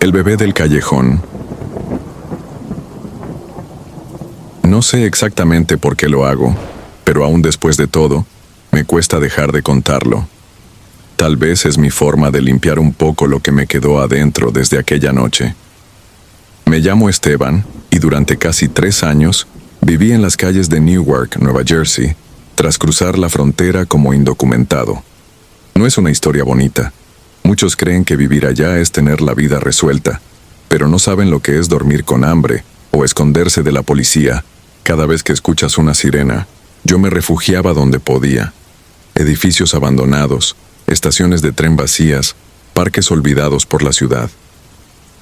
El bebé del callejón. No sé exactamente por qué lo hago, pero aún después de todo, me cuesta dejar de contarlo. Tal vez es mi forma de limpiar un poco lo que me quedó adentro desde aquella noche. Me llamo Esteban y durante casi 3 años viví en las calles de Newark, Nueva Jersey, tras cruzar la frontera como indocumentado. No es una historia bonita. Muchos creen que vivir allá es tener la vida resuelta, pero no saben lo que es dormir con hambre o esconderse de la policía. Cada vez que escuchas una sirena, yo me refugiaba donde podía. Edificios abandonados, estaciones de tren vacías, parques olvidados por la ciudad.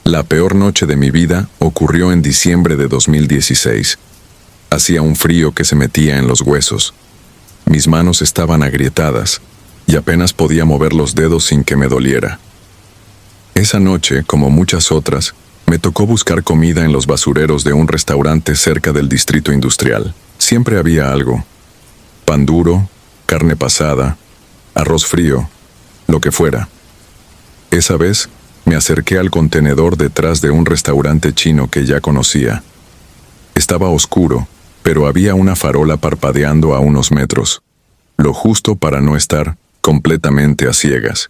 La peor noche de mi vida ocurrió en diciembre de 2016. Hacía un frío que se metía en los huesos. Mis manos estaban agrietadas y apenas podía mover los dedos sin que me doliera. Esa noche, como muchas otras, me tocó buscar comida en los basureros de un restaurante cerca del distrito industrial. Siempre había algo: pan duro, carne pasada, arroz frío, lo que fuera. Esa vez me acerqué al contenedor detrás de un restaurante chino que ya conocía. Estaba oscuro, pero había una farola parpadeando a unos metros, lo justo para no estar completamente a ciegas.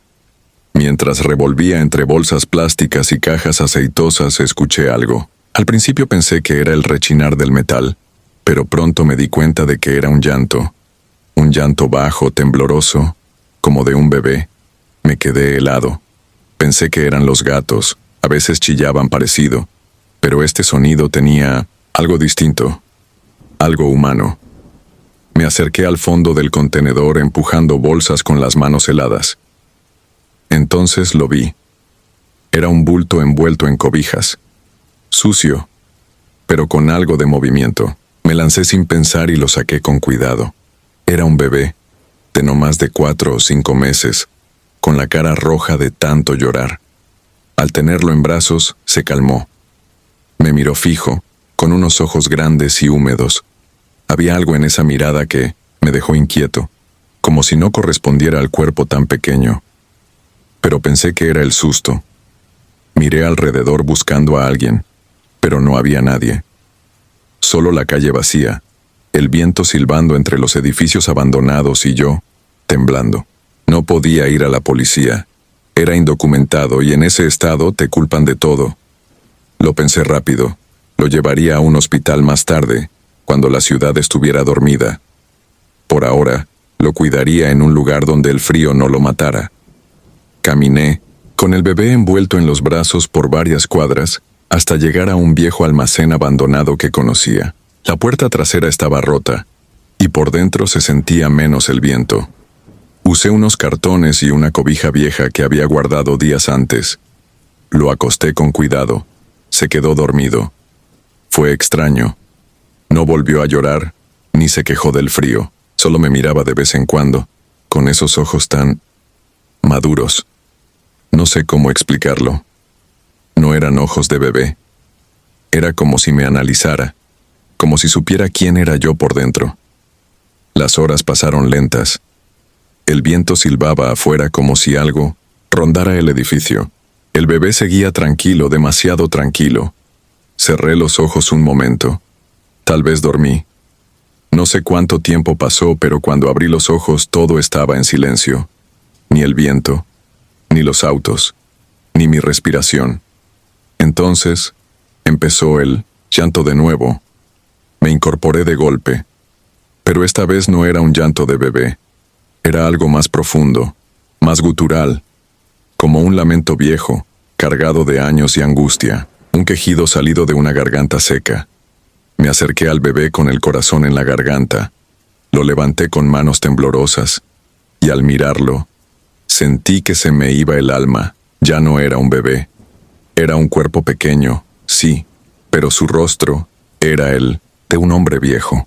Mientras revolvía entre bolsas plásticas y cajas aceitosas, escuché algo. Al principio pensé que era el rechinar del metal, pero pronto me di cuenta de que era un llanto bajo, tembloroso, como de un bebé. Me quedé helado. Pensé que eran los gatos, a veces chillaban parecido, pero este sonido tenía algo distinto, algo humano. Me acerqué al fondo del contenedor empujando bolsas con las manos heladas. Entonces lo vi. Era un bulto envuelto en cobijas, sucio, pero con algo de movimiento. Me lancé sin pensar y lo saqué con cuidado. Era un bebé, de no más de 4 o 5 meses, con la cara roja de tanto llorar. Al tenerlo en brazos, se calmó. Me miró fijo, con unos ojos grandes y húmedos. Había algo en esa mirada que me dejó inquieto, como si no correspondiera al cuerpo tan pequeño. Pero pensé que era el susto. Miré alrededor buscando a alguien, pero no había nadie. Solo la calle vacía, el viento silbando entre los edificios abandonados y yo, temblando. No podía ir a la policía. Era indocumentado y en ese estado te culpan de todo. Lo pensé rápido. Lo llevaría a un hospital más tarde, cuando la ciudad estuviera dormida. Por ahora, lo cuidaría en un lugar donde el frío no lo matara. Caminé, con el bebé envuelto en los brazos por varias cuadras, hasta llegar a un viejo almacén abandonado que conocía. La puerta trasera estaba rota, y por dentro se sentía menos el viento. Usé unos cartones y una cobija vieja que había guardado días antes. Lo acosté con cuidado. Se quedó dormido. Fue extraño. No volvió a llorar, ni se quejó del frío. Solo me miraba de vez en cuando, con esos ojos tan maduros. No sé cómo explicarlo. No eran ojos de bebé. Era como si me analizara, como si supiera quién era yo por dentro. Las horas pasaron lentas. El viento silbaba afuera como si algo rondara el edificio. El bebé seguía tranquilo, demasiado tranquilo. Cerré los ojos un momento. Tal vez dormí. No sé cuánto tiempo pasó, pero cuando abrí los ojos todo estaba en silencio. Ni el viento, ni los autos, ni mi respiración. Entonces, empezó el llanto de nuevo. Me incorporé de golpe. Pero esta vez no era un llanto de bebé. Era algo más profundo, más gutural, como un lamento viejo, cargado de años y angustia, un quejido salido de una garganta seca. Me acerqué al bebé con el corazón en la garganta. Lo levanté con manos temblorosas, y al mirarlo, sentí que se me iba el alma. Ya no era un bebé. Era un cuerpo pequeño, sí, pero su rostro era el de un hombre viejo.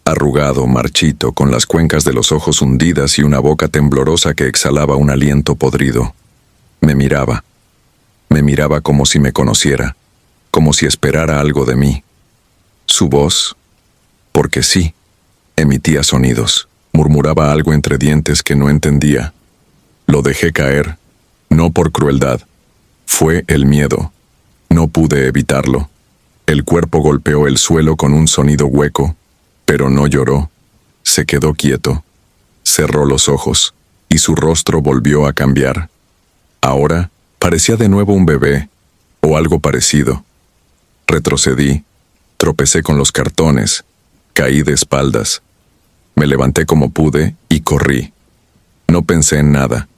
Arrugado, marchito, con las cuencas de los ojos hundidas y una boca temblorosa que exhalaba un aliento podrido. Me miraba. Me miraba como si me conociera, como si esperara algo de mí. Su voz, porque sí, emitía sonidos. Murmuraba algo entre dientes que no entendía. Lo dejé caer, no por crueldad, Fue el miedo. No pude evitarlo. El cuerpo golpeó el suelo con un sonido hueco, pero no lloró. Se quedó quieto. Cerró los ojos, y su rostro volvió a cambiar. Ahora parecía de nuevo un bebé, o algo parecido. Retrocedí, tropecé con los cartones, caí de espaldas. Me levanté como pude y corrí. No pensé en nada.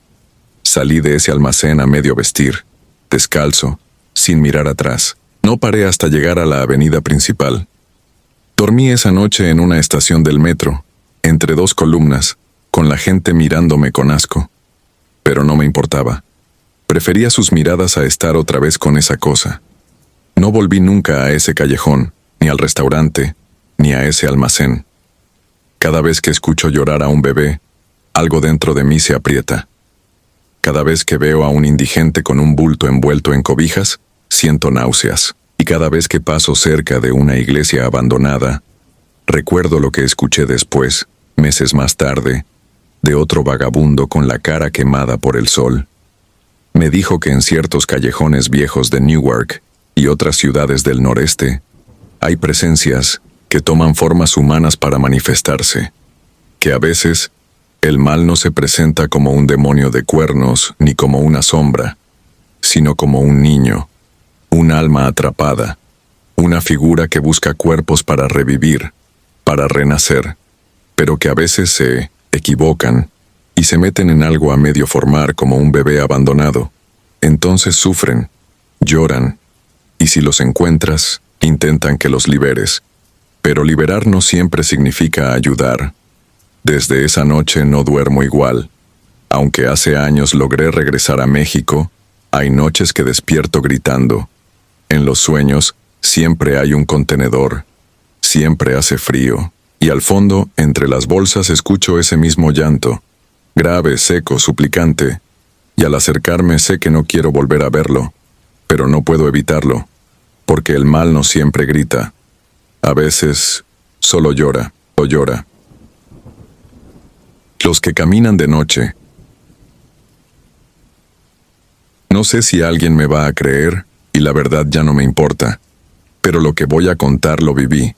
Salí de ese almacén a medio vestir, descalzo, sin mirar atrás. No paré hasta llegar a la avenida principal. Dormí esa noche en una estación del metro, entre dos columnas, con la gente mirándome con asco. Pero no me importaba. Prefería sus miradas a estar otra vez con esa cosa. No volví nunca a ese callejón, ni al restaurante, ni a ese almacén. Cada vez que escucho llorar a un bebé, algo dentro de mí se aprieta. Cada vez que veo a un indigente con un bulto envuelto en cobijas, siento náuseas. Y cada vez que paso cerca de una iglesia abandonada, recuerdo lo que escuché después, meses más tarde, de otro vagabundo con la cara quemada por el sol. Me dijo que en ciertos callejones viejos de Newark y otras ciudades del noreste, hay presencias que toman formas humanas para manifestarse, que a veces el mal no se presenta como un demonio de cuernos ni como una sombra, sino como un niño, un alma atrapada, una figura que busca cuerpos para revivir, para renacer, pero que a veces se equivocan y se meten en algo a medio formar como un bebé abandonado. Entonces sufren, lloran, y si los encuentras, intentan que los liberes. Pero liberar no siempre significa ayudar. Desde esa noche no duermo igual. Aunque hace años logré regresar a México, hay noches que despierto gritando. En los sueños siempre hay un contenedor, siempre hace frío, y al fondo, entre las bolsas, escucho ese mismo llanto, grave, seco, suplicante, y al acercarme sé que no quiero volver a verlo, pero no puedo evitarlo, porque el mal no siempre grita. A veces solo llora o llora. Los que caminan de noche. No sé si alguien me va a creer, y la verdad ya no me importa, pero lo que voy a contar lo viví.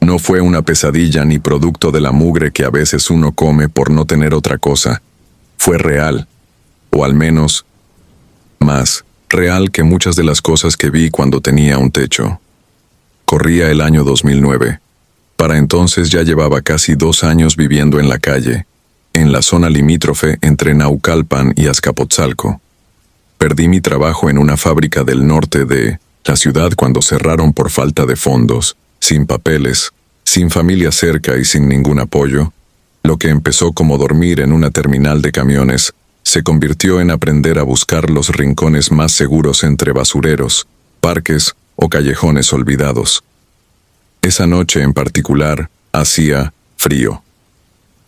No fue una pesadilla ni producto de la mugre que a veces uno come por no tener otra cosa. Fue real, o al menos más real que muchas de las cosas que vi cuando tenía un techo. Corría el año 2009. Para entonces ya llevaba casi 2 años viviendo en la calle, en la zona limítrofe entre Naucalpan y Azcapotzalco. Perdí mi trabajo en una fábrica del norte de la ciudad cuando cerraron por falta de fondos, sin papeles, sin familia cerca y sin ningún apoyo. Lo que empezó como dormir en una terminal de camiones se convirtió en aprender a buscar los rincones más seguros entre basureros, parques o callejones olvidados. Esa noche en particular hacía frío.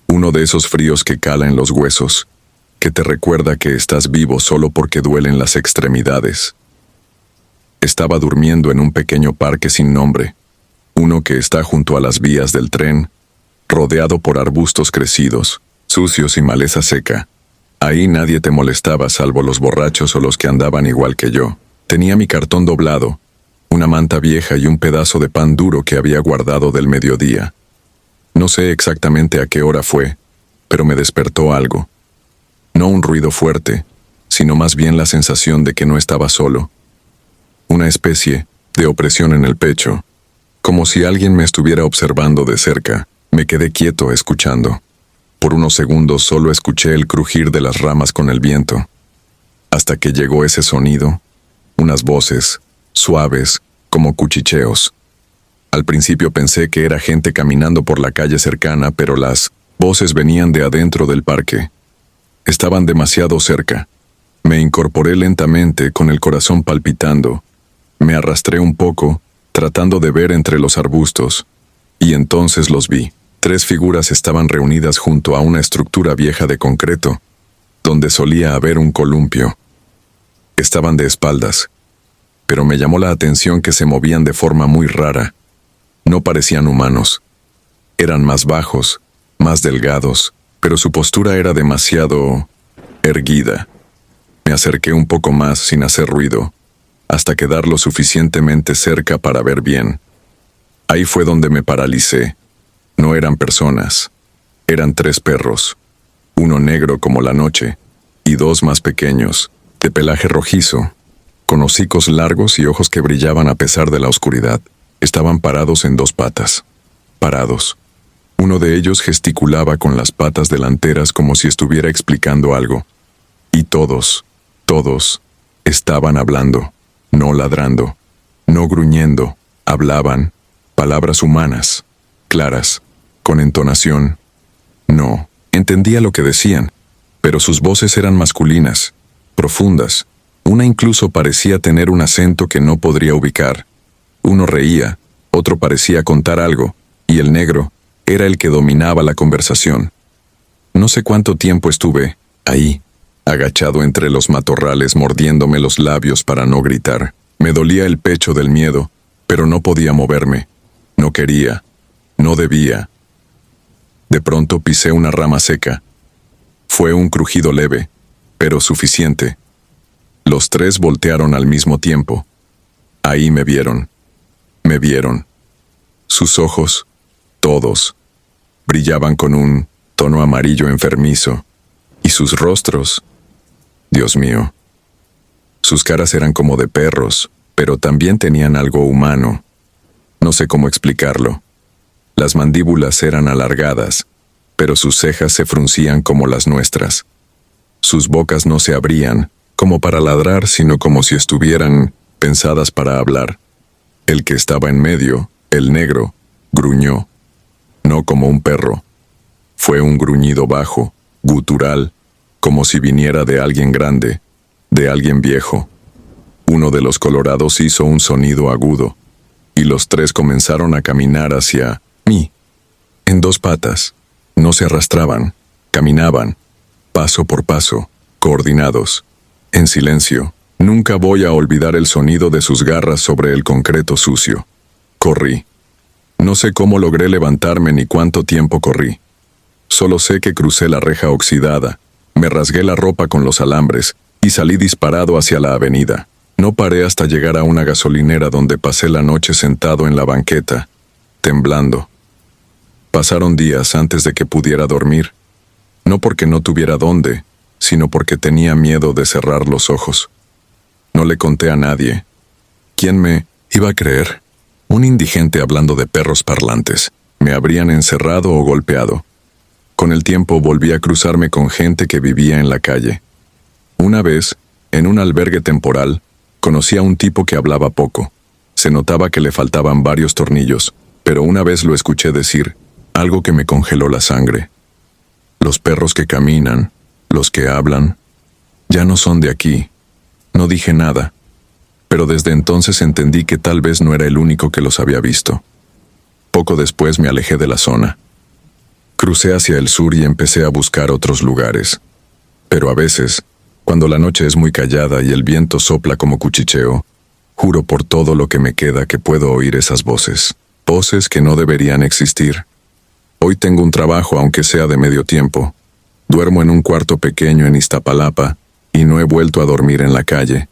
Uno de esos fríos que cala en los huesos, que te recuerda que estás vivo solo porque duelen las extremidades. Estaba durmiendo en un pequeño parque sin nombre, uno que está junto a las vías del tren, rodeado por arbustos crecidos, sucios y maleza seca. Ahí nadie te molestaba salvo los borrachos o los que andaban igual que yo. Tenía mi cartón doblado, una manta vieja y un pedazo de pan duro que había guardado del mediodía. No sé exactamente a qué hora fue, pero me despertó algo. No un ruido fuerte, sino más bien la sensación de que no estaba solo. Una especie de opresión en el pecho, como si alguien me estuviera observando de cerca. Me quedé quieto escuchando. Por unos segundos solo escuché el crujir de las ramas con el viento, hasta que llegó ese sonido, unas voces, suaves, como cuchicheos. Al principio pensé que era gente caminando por la calle cercana, pero las voces venían de adentro del parque. Estaban demasiado cerca. Me incorporé lentamente, con el corazón palpitando. Me arrastré un poco, tratando de ver entre los arbustos, y entonces los vi. 3 figuras estaban reunidas junto a una estructura vieja de concreto, donde solía haber un columpio. Estaban de espaldas, pero me llamó la atención que se movían de forma muy rara. No parecían humanos. Eran más bajos, más delgados, pero su postura era demasiado erguida. Me acerqué un poco más sin hacer ruido, hasta quedar lo suficientemente cerca para ver bien. Ahí fue donde me paralicé. No eran personas. Eran 3 perros. Uno negro como la noche, y 2 más pequeños, de pelaje rojizo, con hocicos largos y ojos que brillaban a pesar de la oscuridad. Estaban parados en 2 patas. Parados. Uno de ellos gesticulaba con las patas delanteras como si estuviera explicando algo. Y todos, estaban hablando, no ladrando, no gruñendo, hablaban, palabras humanas, claras, con entonación. No, entendía lo que decían, pero sus voces eran masculinas, profundas. Una incluso parecía tener un acento que no podría ubicar. Uno reía, otro parecía contar algo, y el negro era el que dominaba la conversación. No sé cuánto tiempo estuve ahí, agachado entre los matorrales mordiéndome los labios para no gritar. Me dolía el pecho del miedo, pero no podía moverme. No quería, no debía. De pronto pisé una rama seca. Fue un crujido leve, pero suficiente. Los 3 voltearon al mismo tiempo. Ahí me vieron. Me vieron. Sus ojos, todos, brillaban con un tono amarillo enfermizo. Y sus rostros, Dios mío. Sus caras eran como de perros, pero también tenían algo humano. No sé cómo explicarlo. Las mandíbulas eran alargadas, pero sus cejas se fruncían como las nuestras. Sus bocas no se abrían, como para ladrar, sino como si estuvieran pensadas para hablar. El que estaba en medio, el negro, gruñó. No como un perro. Fue un gruñido bajo, gutural, como si viniera de alguien grande, de alguien viejo. Uno de los colorados hizo un sonido agudo, y los 3 comenzaron a caminar hacia mí. En 2 patas. No se arrastraban, caminaban, paso por paso, coordinados, en silencio. Nunca voy a olvidar el sonido de sus garras sobre el concreto sucio. Corrí. No sé cómo logré levantarme ni cuánto tiempo corrí. Solo sé que crucé la reja oxidada, me rasgué la ropa con los alambres y salí disparado hacia la avenida. No paré hasta llegar a una gasolinera donde pasé la noche sentado en la banqueta, temblando. Pasaron días antes de que pudiera dormir, no porque no tuviera dónde, sino porque tenía miedo de cerrar los ojos. No le conté a nadie. ¿Quién me iba a creer? Un indigente hablando de perros parlantes. Me habrían encerrado o golpeado. Con el tiempo volví a cruzarme con gente que vivía en la calle. Una vez, en un albergue temporal, conocí a un tipo que hablaba poco. Se notaba que le faltaban varios tornillos, pero una vez lo escuché decir algo que me congeló la sangre. Los perros que caminan, los que hablan, ya no son de aquí. No dije nada, pero desde entonces entendí que tal vez no era el único que los había visto. Poco después me alejé de la zona. Crucé hacia el sur y empecé a buscar otros lugares. Pero a veces, cuando la noche es muy callada y el viento sopla como cuchicheo, juro por todo lo que me queda que puedo oír esas voces. Voces que no deberían existir. Hoy tengo un trabajo aunque sea de medio tiempo. Duermo en un cuarto pequeño en Iztapalapa y no he vuelto a dormir en la calle.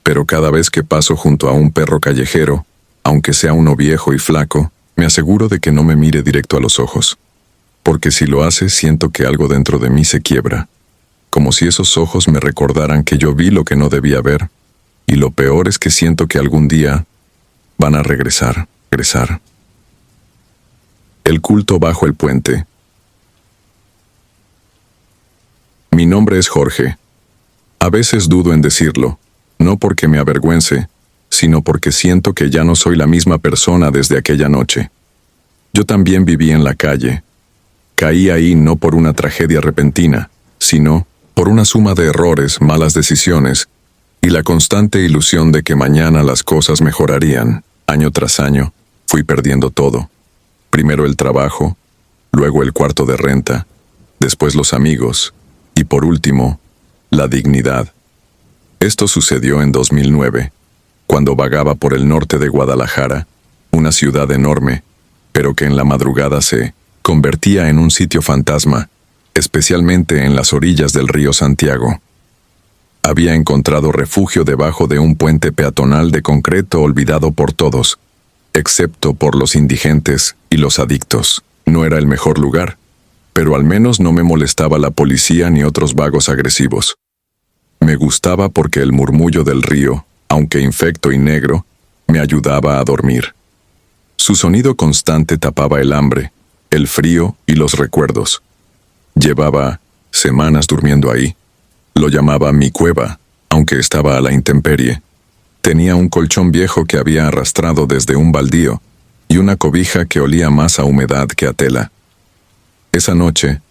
Pero cada vez que paso junto a un perro callejero, aunque sea uno viejo y flaco, me aseguro de que no me mire directo a los ojos. Porque si lo hace, siento que algo dentro de mí se quiebra. Como si esos ojos me recordaran que yo vi lo que no debía ver. Y lo peor es que siento que algún día van a regresar. El culto bajo el puente. Mi nombre es Jorge. A veces dudo en decirlo, no porque me avergüence, sino porque siento que ya no soy la misma persona desde aquella noche. Yo también viví en la calle. Caí ahí no por una tragedia repentina, sino por una suma de errores, malas decisiones y la constante ilusión de que mañana las cosas mejorarían. Año tras año, fui perdiendo todo. Primero el trabajo, luego el cuarto de renta, después los amigos y por último, la dignidad. Esto sucedió en 2009, cuando vagaba por el norte de Guadalajara, una ciudad enorme, pero que en la madrugada se convertía en un sitio fantasma, especialmente en las orillas del río Santiago. Había encontrado refugio debajo de un puente peatonal de concreto olvidado por todos, excepto por los indigentes y los adictos. No era el mejor lugar, pero al menos no me molestaba la policía ni otros vagos agresivos. Me gustaba porque el murmullo del río, aunque infecto y negro, me ayudaba a dormir. Su sonido constante tapaba el hambre, el frío y los recuerdos. Llevaba semanas durmiendo ahí. Lo llamaba mi cueva, aunque estaba a la intemperie. Tenía un colchón viejo que había arrastrado desde un baldío y una cobija que olía más a humedad que a tela. Esa noche,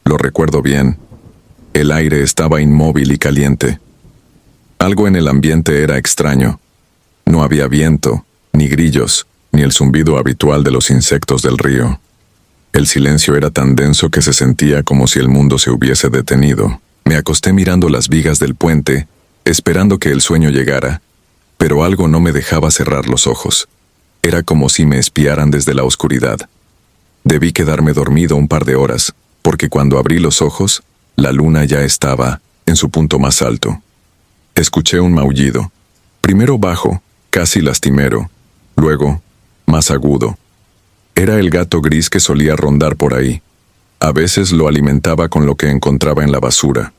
lo recuerdo bien, el aire estaba inmóvil y caliente. Algo en el ambiente era extraño. No había viento, ni grillos, ni el zumbido habitual de los insectos del río. El silencio era tan denso que se sentía como si el mundo se hubiese detenido. Me acosté mirando las vigas del puente, esperando que el sueño llegara, pero algo no me dejaba cerrar los ojos. Era como si me espiaran desde la oscuridad. Debí quedarme dormido un par de horas, porque cuando abrí los ojos, la luna ya estaba en su punto más alto. Escuché un maullido, primero bajo, casi lastimero, luego más agudo. Era el gato gris que solía rondar por ahí. A veces lo alimentaba con lo que encontraba en la basura,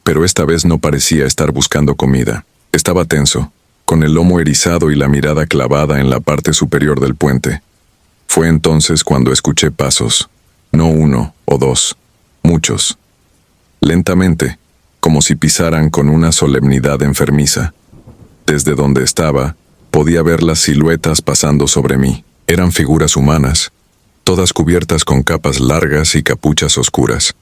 pero esta vez no parecía estar buscando comida. Estaba tenso, con el lomo erizado y la mirada clavada en la parte superior del puente. Fue entonces cuando escuché pasos, no uno o dos, muchos. Lentamente, como si pisaran con una solemnidad enfermiza. Desde donde estaba, podía ver las siluetas pasando sobre mí. Eran figuras humanas, todas cubiertas con capas largas y capuchas oscuras.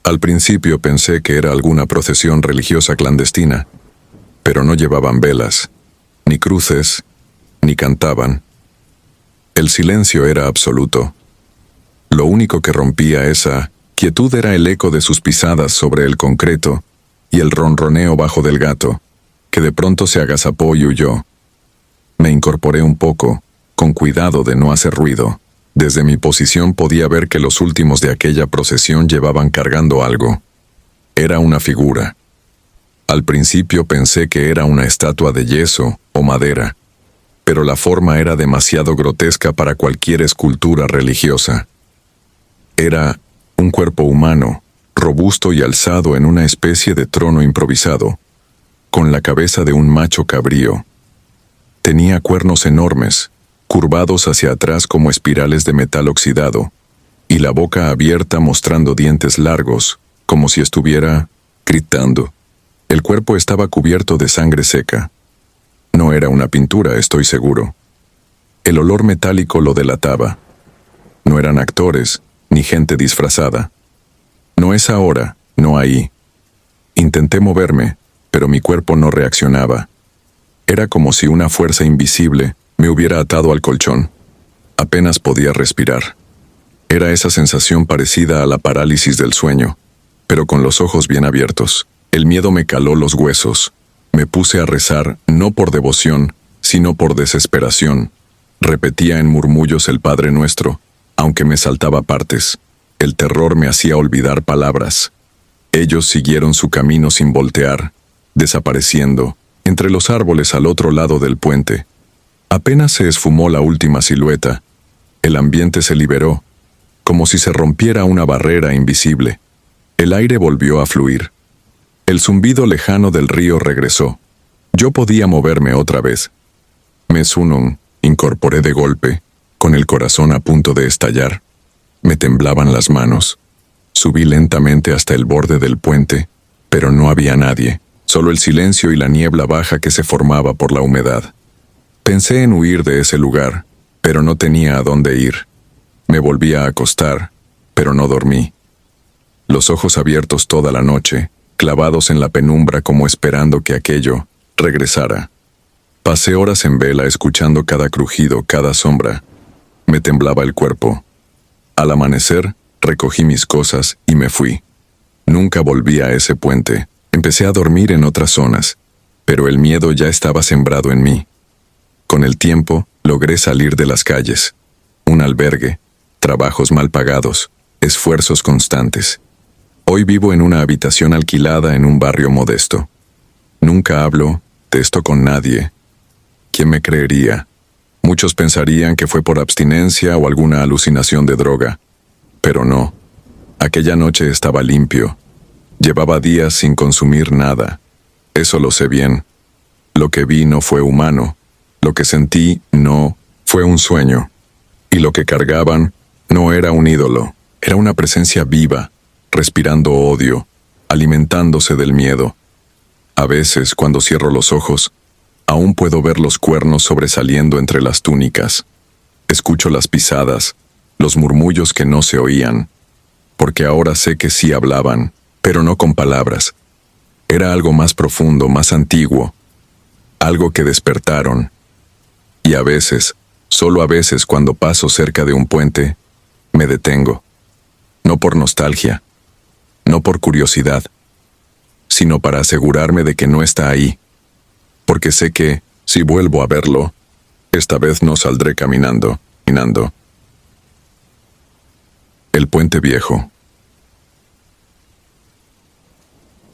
Al principio pensé que era alguna procesión religiosa clandestina, pero no llevaban velas, ni cruces, ni cantaban. El silencio era absoluto. Lo único que rompía esa quietud era el eco de sus pisadas sobre el concreto y el ronroneo bajo del gato, que de pronto se agazapó y huyó. Me incorporé un poco, con cuidado de no hacer ruido. Desde mi posición podía ver que los últimos de aquella procesión llevaban cargando algo. Era una figura. Al principio pensé que era una estatua de yeso o madera, pero la forma era demasiado grotesca para cualquier escultura religiosa. Era un cuerpo humano, robusto y alzado en una especie de trono improvisado, con la cabeza de un macho cabrío. Tenía cuernos enormes, curvados hacia atrás como espirales de metal oxidado, y la boca abierta mostrando dientes largos, como si estuviera gritando. El cuerpo estaba cubierto de sangre seca. No era una pintura, estoy seguro. El olor metálico lo delataba. No eran actores, ni gente disfrazada. No es ahora, no ahí. Intenté moverme, pero mi cuerpo no reaccionaba. Era como si una fuerza invisible me hubiera atado al colchón. Apenas podía respirar. Era esa sensación parecida a la parálisis del sueño, pero con los ojos bien abiertos. El miedo me caló los huesos. Me puse a rezar, no por devoción, sino por desesperación. Repetía en murmullos el Padre Nuestro, aunque me saltaba partes. El terror me hacía olvidar palabras. Ellos siguieron su camino sin voltear, desapareciendo, entre los árboles al otro lado del puente. Apenas se esfumó la última silueta, el ambiente se liberó, como si se rompiera una barrera invisible. El aire volvió a fluir. El zumbido lejano del río regresó. Yo podía moverme otra vez. Me sunun, incorporé de golpe, con el corazón a punto de estallar. Me temblaban las manos. Subí lentamente hasta el borde del puente, pero no había nadie, solo el silencio y la niebla baja que se formaba por la humedad. Pensé en huir de ese lugar, pero no tenía a dónde ir. Me volví a acostar, pero no dormí. Los ojos abiertos toda la noche, clavados en la penumbra como esperando que aquello regresara. Pasé horas en vela escuchando cada crujido, cada sombra. Me temblaba el cuerpo. Al amanecer, recogí mis cosas y me fui. Nunca volví a ese puente. Empecé a dormir en otras zonas, pero el miedo ya estaba sembrado en mí. Con el tiempo, logré salir de las calles. Un albergue, trabajos mal pagados, esfuerzos constantes. Hoy vivo en una habitación alquilada en un barrio modesto. Nunca hablo de esto con nadie. ¿Quién me creería? Muchos pensarían que fue por abstinencia o alguna alucinación de droga. Pero no. Aquella noche estaba limpio. Llevaba días sin consumir nada. Eso lo sé bien. Lo que vi no fue humano. Lo que sentí no fue un sueño. Y lo que cargaban no era un ídolo. Era una presencia viva, respirando odio, alimentándose del miedo. A veces, cuando cierro los ojos, aún puedo ver los cuernos sobresaliendo entre las túnicas. Escucho las pisadas, los murmullos que no se oían, porque ahora sé que sí hablaban, pero no con palabras. Era algo más profundo, más antiguo, algo que despertaron. Y a veces, solo a veces cuando paso cerca de un puente, me detengo. No por nostalgia, no por curiosidad, sino para asegurarme de que no está ahí, porque sé que, si vuelvo a verlo, esta vez no saldré caminando. El puente viejo.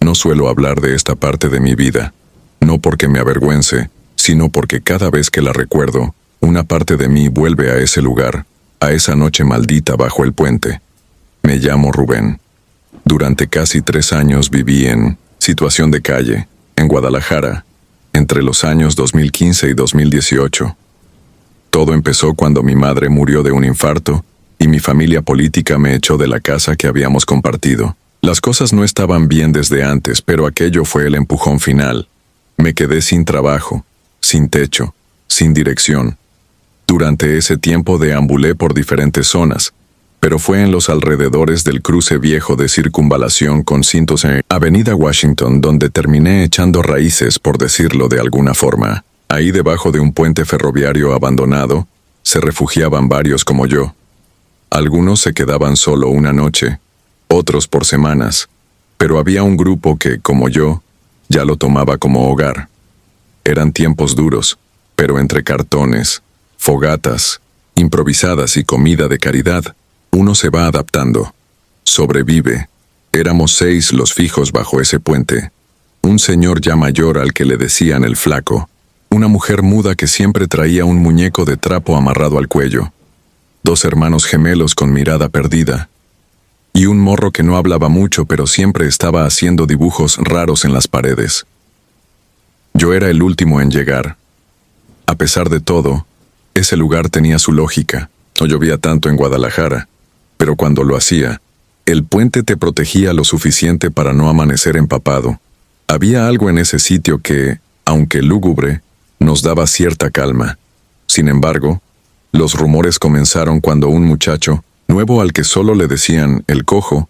No suelo hablar de esta parte de mi vida, no porque me avergüence, sino porque cada vez que la recuerdo, una parte de mí vuelve a ese lugar, a esa noche maldita bajo el puente. Me llamo Rubén. Durante casi 3 años viví en situación de calle, en Guadalajara, entre los años 2015 y 2018. Todo empezó cuando mi madre murió de un infarto y mi familia política me echó de la casa que habíamos compartido. Las cosas no estaban bien desde antes, pero aquello fue el empujón final. Me quedé sin trabajo, sin techo, sin dirección. Durante ese tiempo deambulé por diferentes zonas, pero fue en los alrededores del cruce viejo de circunvalación con cintos en Avenida Washington donde terminé echando raíces, por decirlo de alguna forma. Ahí debajo de un puente ferroviario abandonado, se refugiaban varios como yo. Algunos se quedaban solo una noche, otros por semanas, pero había un grupo que, como yo, ya lo tomaba como hogar. Eran tiempos duros, pero entre cartones, fogatas, improvisadas y comida de caridad, uno se va adaptando. Sobrevive. Éramos 6 los fijos bajo ese puente. Un señor ya mayor al que le decían el flaco. Una mujer muda que siempre traía un muñeco de trapo amarrado al cuello. 2 hermanos gemelos con mirada perdida. Y un morro que no hablaba mucho pero siempre estaba haciendo dibujos raros en las paredes. Yo era el último en llegar. A pesar de todo, ese lugar tenía su lógica. No llovía tanto en Guadalajara, pero cuando lo hacía, el puente te protegía lo suficiente para no amanecer empapado. Había algo en ese sitio que, aunque lúgubre, nos daba cierta calma. Sin embargo, los rumores comenzaron cuando un muchacho, nuevo al que solo le decían el cojo,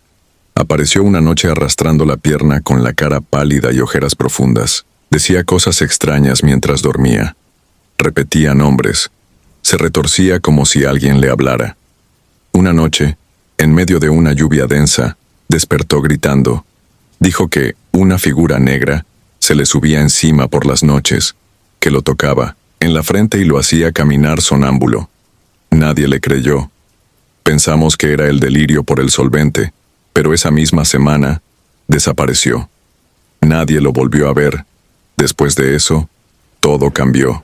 apareció una noche arrastrando la pierna con la cara pálida y ojeras profundas. Decía cosas extrañas mientras dormía. Repetía nombres. Se retorcía como si alguien le hablara. Una noche, en medio de una lluvia densa, despertó gritando. Dijo que una figura negra se le subía encima por las noches, que lo tocaba en la frente y lo hacía caminar sonámbulo. Nadie le creyó. Pensamos que era el delirio por el solvente, pero esa misma semana desapareció. Nadie lo volvió a ver. Después de eso, todo cambió.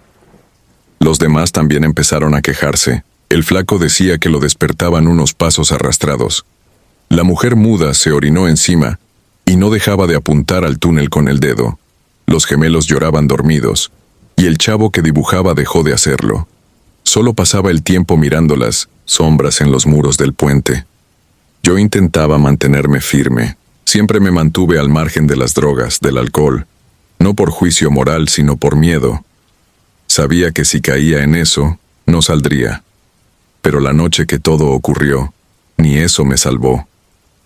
Los demás también empezaron a quejarse. El flaco decía que lo despertaban unos pasos arrastrados. La mujer muda se orinó encima y no dejaba de apuntar al túnel con el dedo. Los gemelos lloraban dormidos, y el chavo que dibujaba dejó de hacerlo. Solo pasaba el tiempo mirando las sombras en los muros del puente. Yo intentaba mantenerme firme. Siempre me mantuve al margen de las drogas, del alcohol, no por juicio moral, sino por miedo. Sabía que si caía en eso, no saldría. Pero la noche que todo ocurrió, ni eso me salvó.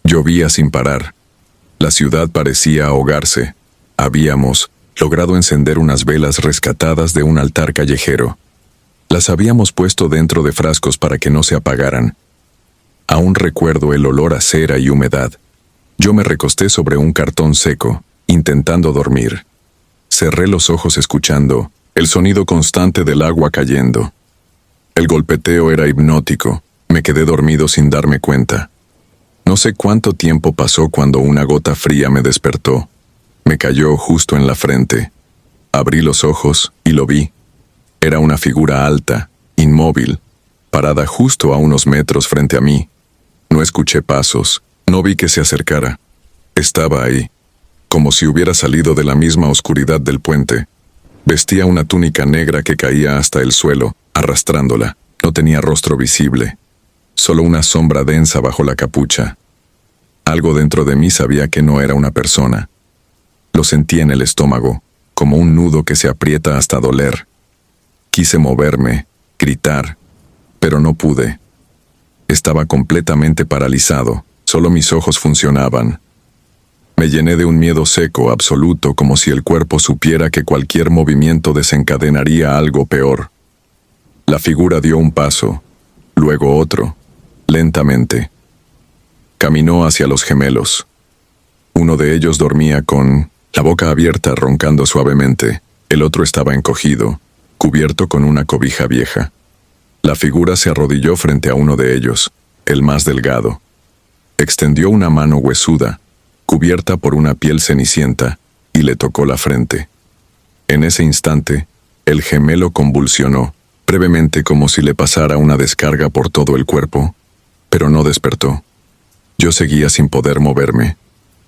Llovía sin parar. La ciudad parecía ahogarse. Habíamos logrado encender unas velas rescatadas de un altar callejero. Las habíamos puesto dentro de frascos para que no se apagaran. Aún recuerdo el olor a cera y humedad. Yo me recosté sobre un cartón seco, intentando dormir. Cerré los ojos escuchando el sonido constante del agua cayendo. El golpeteo era hipnótico. Me quedé dormido sin darme cuenta. No sé cuánto tiempo pasó cuando una gota fría me despertó. Me cayó justo en la frente. Abrí los ojos y lo vi. Era una figura alta, inmóvil, parada justo a unos metros frente a mí. No escuché pasos, no vi que se acercara. Estaba ahí, como si hubiera salido de la misma oscuridad del puente. Vestía una túnica negra que caía hasta el suelo, arrastrándola. No tenía rostro visible, solo una sombra densa bajo la capucha. Algo dentro de mí sabía que no era una persona. Lo sentí en el estómago, como un nudo que se aprieta hasta doler. Quise moverme, gritar, pero no pude. Estaba completamente paralizado, solo mis ojos funcionaban. Me llené de un miedo seco, absoluto, como si el cuerpo supiera que cualquier movimiento desencadenaría algo peor. La figura dio un paso, luego otro, lentamente. Caminó hacia los gemelos. Uno de ellos dormía con la boca abierta, roncando suavemente. El otro estaba encogido, cubierto con una cobija vieja. La figura se arrodilló frente a uno de ellos, el más delgado. Extendió una mano huesuda, cubierta por una piel cenicienta, y le tocó la frente. En ese instante, el gemelo convulsionó, brevemente, como si le pasara una descarga por todo el cuerpo, pero no despertó. Yo seguía sin poder moverme.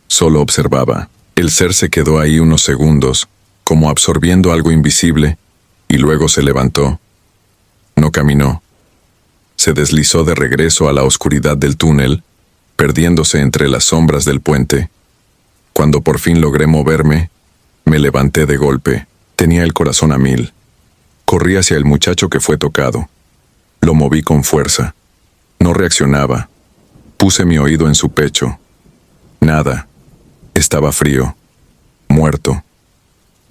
Solo observaba. El ser se quedó ahí unos segundos, como absorbiendo algo invisible, y luego se levantó. No caminó. Se deslizó de regreso a la oscuridad del túnel, perdiéndose entre las sombras del puente. Cuando por fin logré moverme, me levanté de golpe. Tenía el corazón a 1000. Corrí hacia el muchacho que fue tocado. Lo moví con fuerza. No reaccionaba. Puse mi oído en su pecho. Nada. Estaba frío. Muerto.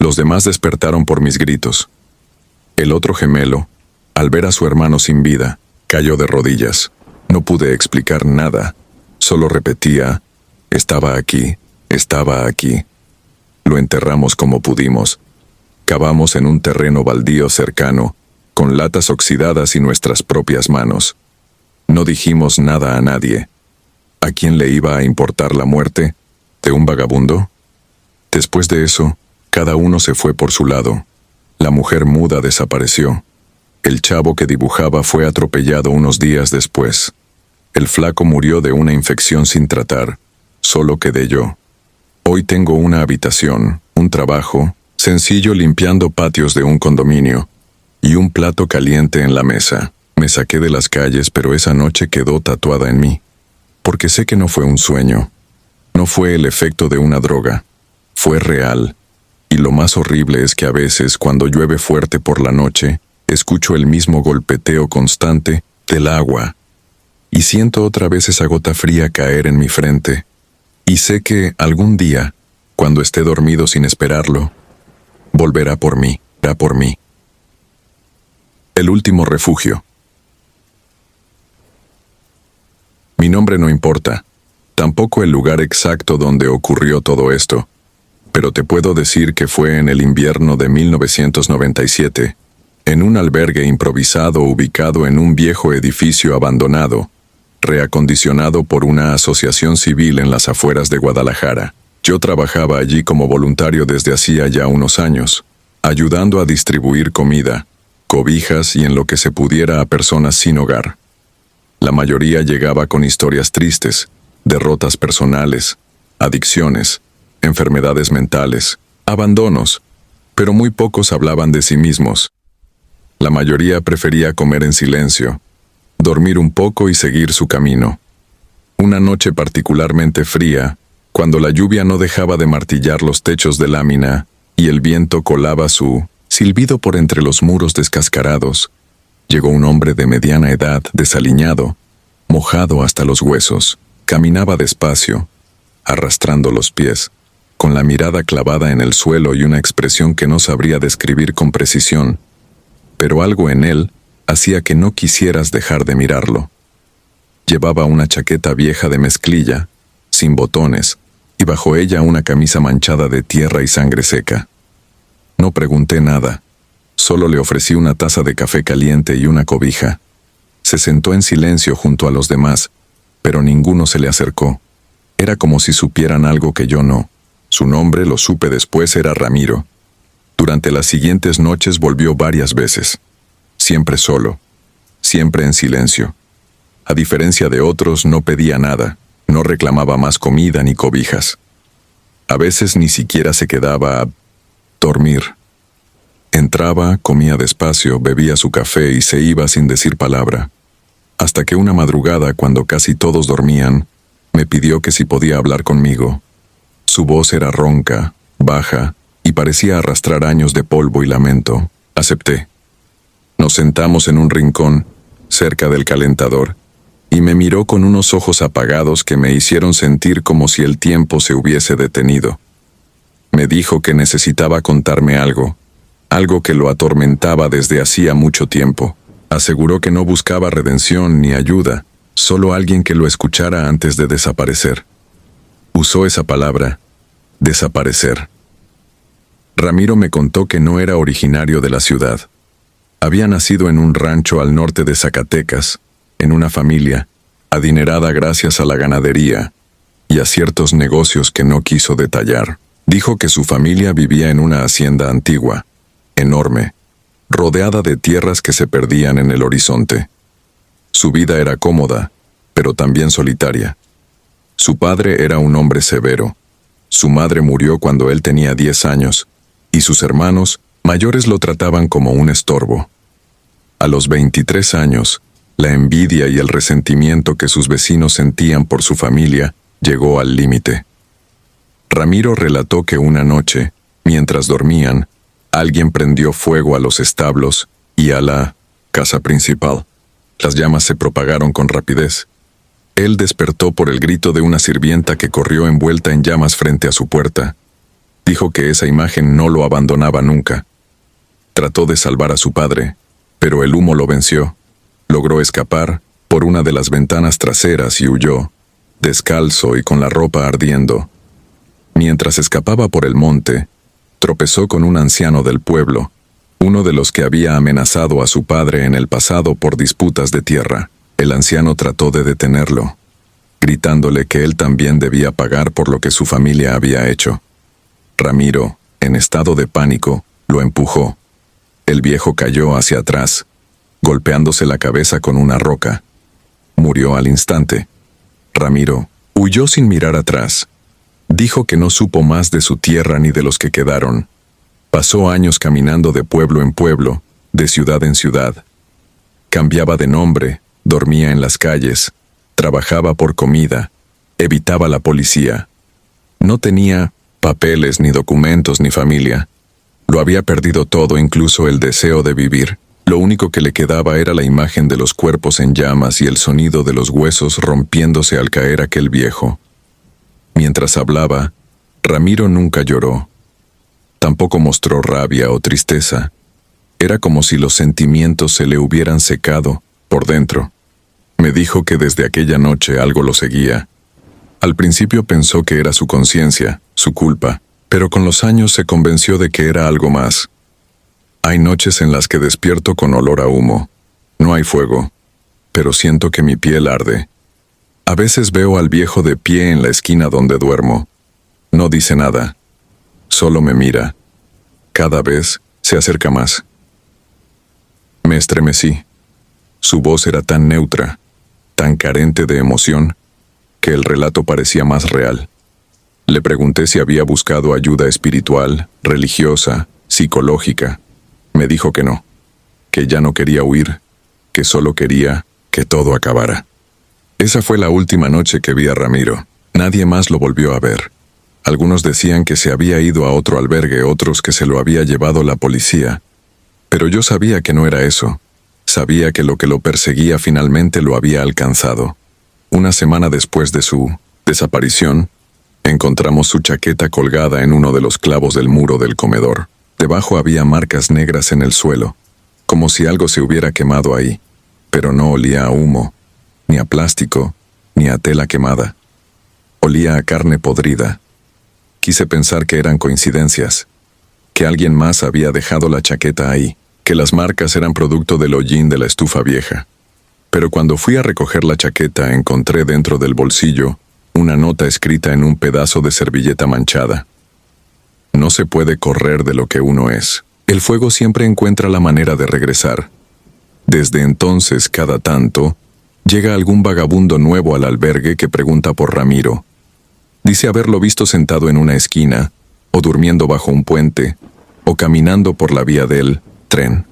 Los demás despertaron por mis gritos. El otro gemelo, al ver a su hermano sin vida, cayó de rodillas. No pude explicar nada. Solo repetía, estaba aquí, estaba aquí. Lo enterramos como pudimos. Cavamos en un terreno baldío cercano, con latas oxidadas y nuestras propias manos. No dijimos nada a nadie. ¿A quién le iba a importar la muerte? ¿De un vagabundo? Después de eso, cada uno se fue por su lado. La mujer muda desapareció. El chavo que dibujaba fue atropellado unos días después. El flaco murió de una infección sin tratar. Solo quedé yo. Hoy tengo una habitación, un trabajo, sencillo limpiando patios de un condominio, y un plato caliente en la mesa. Me saqué de las calles, pero esa noche quedó tatuada en mí. Porque sé que no fue un sueño. No fue el efecto de una droga. Fue real. Y lo más horrible es que a veces, cuando llueve fuerte por la noche, escucho el mismo golpeteo constante del agua. Y siento otra vez esa gota fría caer en mi frente. Y sé que algún día, cuando esté dormido sin esperarlo, volverá por mí, irá por mí. El último refugio. Mi nombre no importa, tampoco el lugar exacto donde ocurrió todo esto, pero te puedo decir que fue en el invierno de 1997, en un albergue improvisado ubicado en un viejo edificio abandonado, reacondicionado por una asociación civil en las afueras de Guadalajara. Yo trabajaba allí como voluntario desde hacía ya unos años, ayudando a distribuir comida, cobijas y en lo que se pudiera a personas sin hogar. La mayoría llegaba con historias tristes, derrotas personales, adicciones, enfermedades mentales, abandonos, pero muy pocos hablaban de sí mismos. La mayoría prefería comer en silencio, dormir un poco y seguir su camino. Una noche particularmente fría, cuando la lluvia no dejaba de martillar los techos de lámina y el viento colaba su silbido por entre los muros descascarados, llegó un hombre de mediana edad, desaliñado, mojado hasta los huesos. Caminaba despacio, arrastrando los pies, con la mirada clavada en el suelo y una expresión que no sabría describir con precisión, pero algo en él hacía que no quisieras dejar de mirarlo. Llevaba una chaqueta vieja de mezclilla, sin botones, y bajo ella una camisa manchada de tierra y sangre seca. No pregunté nada, solo le ofrecí una taza de café caliente y una cobija. Se sentó en silencio junto a los demás, pero ninguno se le acercó. Era como si supieran algo que yo no. Su nombre, lo supe después, era Ramiro. Durante las siguientes noches volvió varias veces. Siempre solo. Siempre en silencio. A diferencia de otros, no pedía nada. No reclamaba más comida ni cobijas. A veces ni siquiera se quedaba a dormir. Entraba, comía despacio, bebía su café y se iba sin decir palabra. Hasta que una madrugada, cuando casi todos dormían, me pidió que si podía hablar conmigo. Su voz era ronca, baja, y parecía arrastrar años de polvo y lamento. Acepté. Nos sentamos en un rincón, cerca del calentador, y me miró con unos ojos apagados que me hicieron sentir como si el tiempo se hubiese detenido. Me dijo que necesitaba contarme algo que lo atormentaba desde hacía mucho tiempo. Aseguró que no buscaba redención ni ayuda, solo alguien que lo escuchara antes de desaparecer. Usó esa palabra, desaparecer. Ramiro me contó que no era originario de la ciudad. Había nacido en un rancho al norte de Zacatecas, en una familia, adinerada gracias a la ganadería y a ciertos negocios que no quiso detallar. Dijo que su familia vivía en una hacienda antigua, enorme, rodeada de tierras que se perdían en el horizonte. Su vida era cómoda, pero también solitaria. Su padre era un hombre severo. Su madre murió cuando él tenía 10 años, y sus hermanos mayores lo trataban como un estorbo. A los 23 años, la envidia y el resentimiento que sus vecinos sentían por su familia llegó al límite. Ramiro relató que una noche, mientras dormían, alguien prendió fuego a los establos y a la casa principal. Las llamas se propagaron con rapidez. Él despertó por el grito de una sirvienta que corrió envuelta en llamas frente a su puerta. Dijo que esa imagen no lo abandonaba nunca. Trató de salvar a su padre, pero el humo lo venció. Logró escapar por una de las ventanas traseras y huyó, descalzo y con la ropa ardiendo. Mientras escapaba por el monte, tropezó con un anciano del pueblo, uno de los que había amenazado a su padre en el pasado por disputas de tierra. El anciano trató de detenerlo, gritándole que él también debía pagar por lo que su familia había hecho. Ramiro, en estado de pánico, lo empujó. El viejo cayó hacia atrás, golpeándose la cabeza con una roca. Murió al instante. Ramiro huyó sin mirar atrás. Dijo que no supo más de su tierra ni de los que quedaron. Pasó años caminando de pueblo en pueblo, de ciudad en ciudad. Cambiaba de nombre, dormía en las calles, trabajaba por comida, evitaba la policía. No tenía papeles, ni documentos, ni familia. Lo había perdido todo, incluso el deseo de vivir. Lo único que le quedaba era la imagen de los cuerpos en llamas y el sonido de los huesos rompiéndose al caer aquel viejo. Mientras hablaba, Ramiro nunca lloró. Tampoco mostró rabia o tristeza. Era como si los sentimientos se le hubieran secado por dentro. Me dijo que desde aquella noche algo lo seguía. Al principio pensó que era su conciencia, su culpa, pero con los años se convenció de que era algo más. Hay noches en las que despierto con olor a humo. No hay fuego, pero siento que mi piel arde. A veces veo al viejo de pie en la esquina donde duermo. No dice nada. Solo me mira. Cada vez se acerca más. Me estremecí. Su voz era tan neutra, tan carente de emoción, que el relato parecía más real. Le pregunté si había buscado ayuda espiritual, religiosa, psicológica. Me dijo que no, que ya no quería huir, que solo quería que todo acabara. Esa fue la última noche que vi a Ramiro. Nadie más lo volvió a ver. Algunos decían que se había ido a otro albergue, otros que se lo había llevado la policía. Pero yo sabía que no era eso. Sabía que lo que lo perseguía finalmente lo había alcanzado. Una semana después de su desaparición, encontramos su chaqueta colgada en uno de los clavos del muro del comedor. Debajo había marcas negras en el suelo, como si algo se hubiera quemado ahí, pero no olía a humo, ni a plástico, ni a tela quemada. Olía a carne podrida. Quise pensar que eran coincidencias, que alguien más había dejado la chaqueta ahí, que las marcas eran producto del hollín de la estufa vieja. Pero cuando fui a recoger la chaqueta, encontré dentro del bolsillo una nota escrita en un pedazo de servilleta manchada. No se puede correr de lo que uno es. El fuego siempre encuentra la manera de regresar. Desde entonces, cada tanto, llega algún vagabundo nuevo al albergue que pregunta por Ramiro. Dice haberlo visto sentado en una esquina, o durmiendo bajo un puente, o caminando por la vía del tren.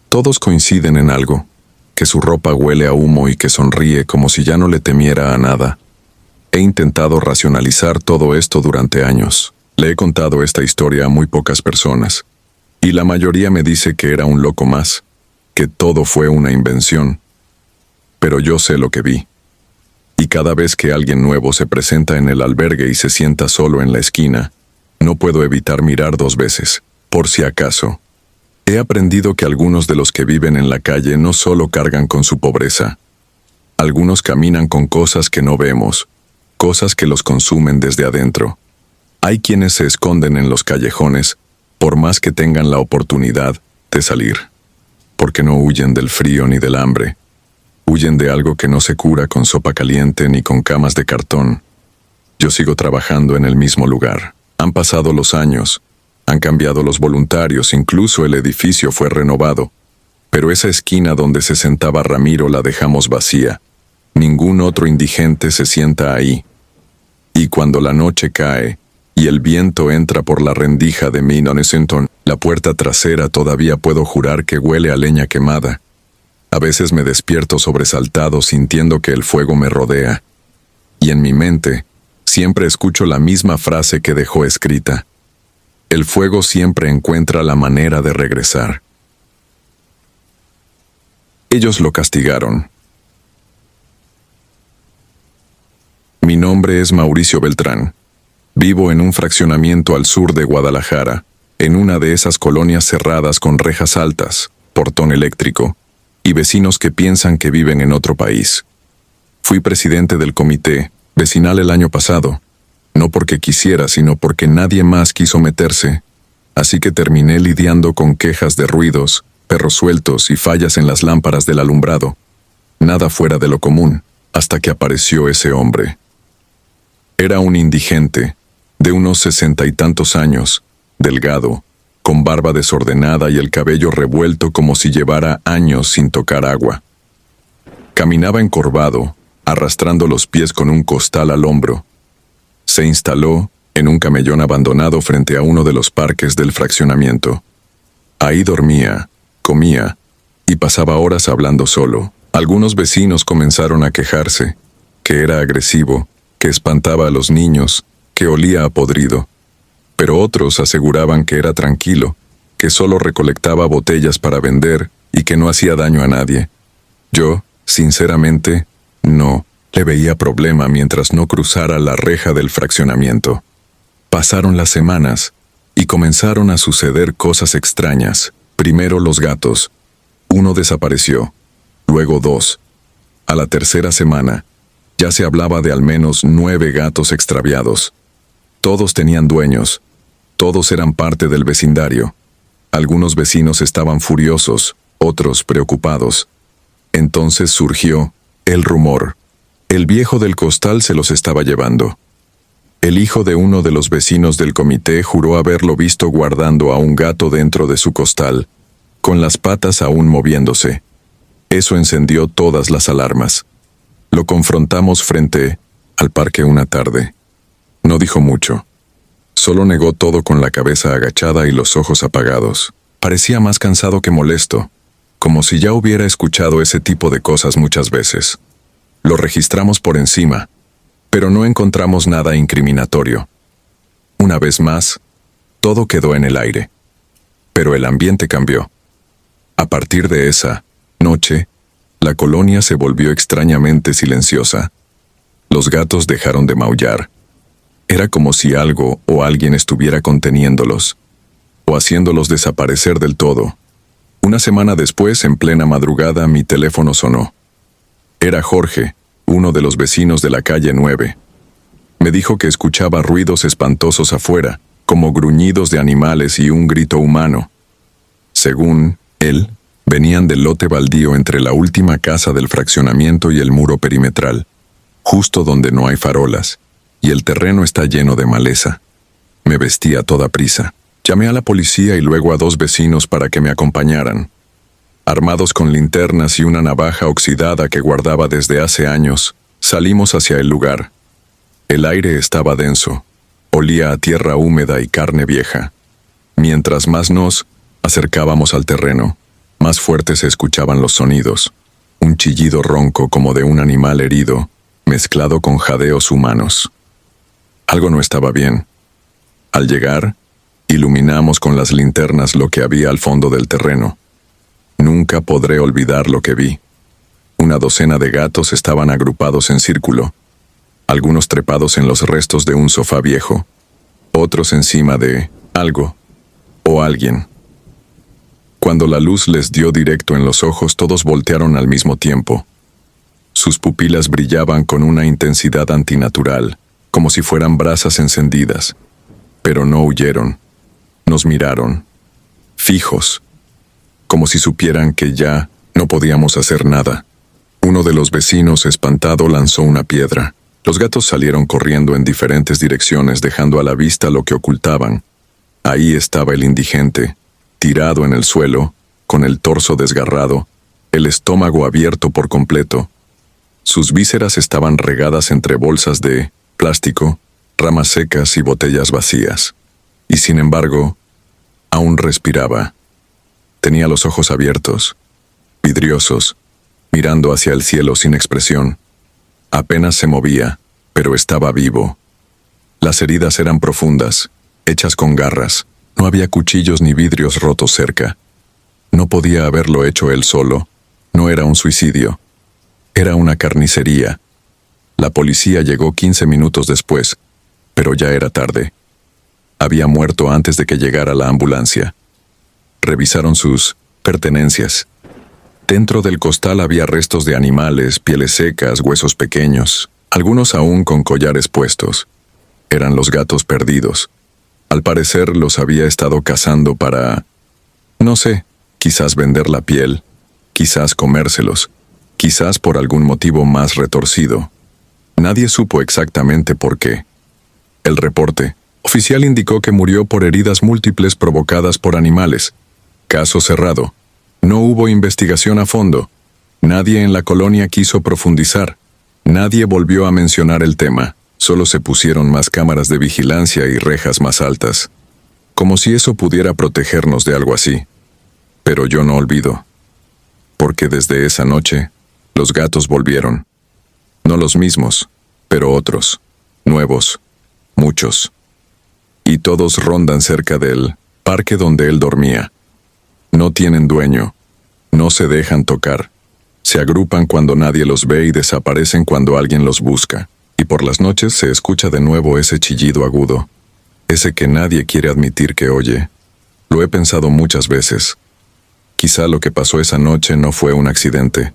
Todos coinciden en algo, que su ropa huele a humo y que sonríe como si ya no le temiera a nada. He intentado racionalizar todo esto durante años. Le he contado esta historia a muy pocas personas, y la mayoría me dice que era un loco más, que todo fue una invención. Pero yo sé lo que vi. Y cada vez que alguien nuevo se presenta en el albergue y se sienta solo en la esquina, no puedo evitar mirar 2 veces, por si acaso. He aprendido que algunos de los que viven en la calle no solo cargan con su pobreza. Algunos caminan con cosas que no vemos, cosas que los consumen desde adentro. Hay quienes se esconden en los callejones, por más que tengan la oportunidad de salir, porque no huyen del frío ni del hambre. Huyen de algo que no se cura con sopa caliente ni con camas de cartón. Yo sigo trabajando en el mismo lugar. Han pasado los años, han cambiado los voluntarios, incluso el edificio fue renovado. Pero esa esquina donde se sentaba Ramiro la dejamos vacía. Ningún otro indigente se sienta ahí. Y cuando la noche cae y el viento entra por la rendija de Minonesenton, la puerta trasera, todavía puedo jurar que huele a leña quemada. A veces me despierto sobresaltado sintiendo que el fuego me rodea. Y en mi mente, siempre escucho la misma frase que dejó escrita. El fuego siempre encuentra la manera de regresar. Ellos lo castigaron. Mi nombre es Mauricio Beltrán. Vivo en un fraccionamiento al sur de Guadalajara, en una de esas colonias cerradas con rejas altas, portón eléctrico, y vecinos que piensan que viven en otro país. Fui presidente del comité vecinal el año pasado, no porque quisiera, sino porque nadie más quiso meterse, así que terminé lidiando con quejas de ruidos, perros sueltos y fallas en las lámparas del alumbrado. Nada fuera de lo común, hasta que apareció ese hombre. Era un indigente, de unos 60 y tantos años, delgado, con barba desordenada y el cabello revuelto como si llevara años sin tocar agua. Caminaba encorvado, arrastrando los pies con un costal al hombro. Se instaló en un camellón abandonado frente a uno de los parques del fraccionamiento. Ahí dormía, comía y pasaba horas hablando solo. Algunos vecinos comenzaron a quejarse, que era agresivo, que espantaba a los niños, que olía a podrido. Pero otros aseguraban que era tranquilo, que solo recolectaba botellas para vender y que no hacía daño a nadie. Yo, sinceramente, no le veía problema mientras no cruzara la reja del fraccionamiento. Pasaron las semanas y comenzaron a suceder cosas extrañas. Primero los gatos. Uno desapareció, luego 2. A la tercera semana, ya se hablaba de al menos 9 gatos extraviados. Todos tenían dueños, todos eran parte del vecindario. Algunos vecinos estaban furiosos, otros preocupados. Entonces surgió el rumor. El viejo del costal se los estaba llevando. El hijo de uno de los vecinos del comité juró haberlo visto guardando a un gato dentro de su costal, con las patas aún moviéndose. Eso encendió todas las alarmas. Lo confrontamos frente al parque una tarde. No dijo mucho. Solo negó todo con la cabeza agachada y los ojos apagados. Parecía más cansado que molesto, como si ya hubiera escuchado ese tipo de cosas muchas veces. Lo registramos por encima, pero no encontramos nada incriminatorio. Una vez más, todo quedó en el aire. Pero el ambiente cambió. A partir de esa noche, la colonia se volvió extrañamente silenciosa. Los gatos dejaron de maullar. Era como si algo o alguien estuviera conteniéndolos, o haciéndolos desaparecer del todo. Una semana después, en plena madrugada, mi teléfono sonó. Era Jorge, uno de los vecinos de la calle 9. Me dijo que escuchaba ruidos espantosos afuera, como gruñidos de animales y un grito humano. Según él, venían del lote baldío entre la última casa del fraccionamiento y el muro perimetral, justo donde no hay farolas, y el terreno está lleno de maleza. Me vestí a toda prisa. Llamé a la policía y luego a 2 vecinos para que me acompañaran. Armados con linternas y una navaja oxidada que guardaba desde hace años, salimos hacia el lugar. El aire estaba denso. Olía a tierra húmeda y carne vieja. Mientras más nos acercábamos al terreno, más fuertes se escuchaban los sonidos. Un chillido ronco como de un animal herido, mezclado con jadeos humanos. Algo no estaba bien. Al llegar, iluminamos con las linternas lo que había al fondo del terreno. Nunca podré olvidar lo que vi. Una docena de gatos estaban agrupados en círculo, algunos trepados en los restos de un sofá viejo, otros encima de algo o alguien. Cuando la luz les dio directo en los ojos, todos voltearon al mismo tiempo. Sus pupilas brillaban con una intensidad antinatural, como si fueran brasas encendidas. Pero no huyeron. Nos miraron, fijos, como si supieran que ya no podíamos hacer nada. Uno de los vecinos, espantado, lanzó una piedra. Los gatos salieron corriendo en diferentes direcciones, dejando a la vista lo que ocultaban. Ahí estaba el indigente, tirado en el suelo, con el torso desgarrado, el estómago abierto por completo. Sus vísceras estaban regadas entre bolsas de plástico, ramas secas y botellas vacías. Y sin embargo, aún respiraba. Tenía los ojos abiertos, vidriosos, mirando hacia el cielo sin expresión. Apenas se movía, pero estaba vivo. Las heridas eran profundas, hechas con garras. No había cuchillos ni vidrios rotos cerca. No podía haberlo hecho él solo. No era un suicidio. Era una carnicería. La policía llegó 15 minutos después, pero ya era tarde. Había muerto antes de que llegara la ambulancia. Revisaron sus pertenencias. Dentro del costal había restos de animales, pieles secas, huesos pequeños, algunos aún con collares puestos. Eran los gatos perdidos. Al parecer los había estado cazando para, no sé, quizás vender la piel, quizás comérselos, quizás por algún motivo más retorcido. Nadie supo exactamente por qué. El reporte oficial indicó que murió por heridas múltiples provocadas por animales. Caso cerrado. No hubo investigación a fondo. Nadie en la colonia quiso profundizar. Nadie volvió a mencionar el tema. Solo se pusieron más cámaras de vigilancia y rejas más altas. Como si eso pudiera protegernos de algo así. Pero yo no olvido. Porque desde esa noche, los gatos volvieron. No los mismos, pero otros. Nuevos. Muchos. Y todos rondan cerca del parque donde él dormía. No tienen dueño. No se dejan tocar. Se agrupan cuando nadie los ve y desaparecen cuando alguien los busca. Y por las noches se escucha de nuevo ese chillido agudo. Ese que nadie quiere admitir que oye. Lo he pensado muchas veces. Quizá lo que pasó esa noche no fue un accidente.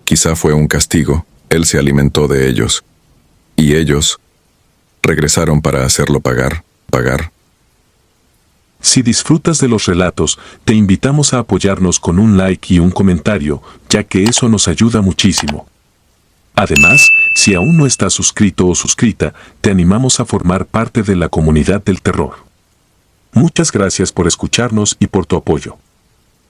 Quizá fue un castigo. Él se alimentó de ellos. Y ellos regresaron para hacerlo pagar. Si disfrutas de los relatos, te invitamos a apoyarnos con un like y un comentario, ya que eso nos ayuda muchísimo. Además, si aún no estás suscrito o suscrita, te animamos a formar parte de la comunidad del terror. Muchas gracias por escucharnos y por tu apoyo.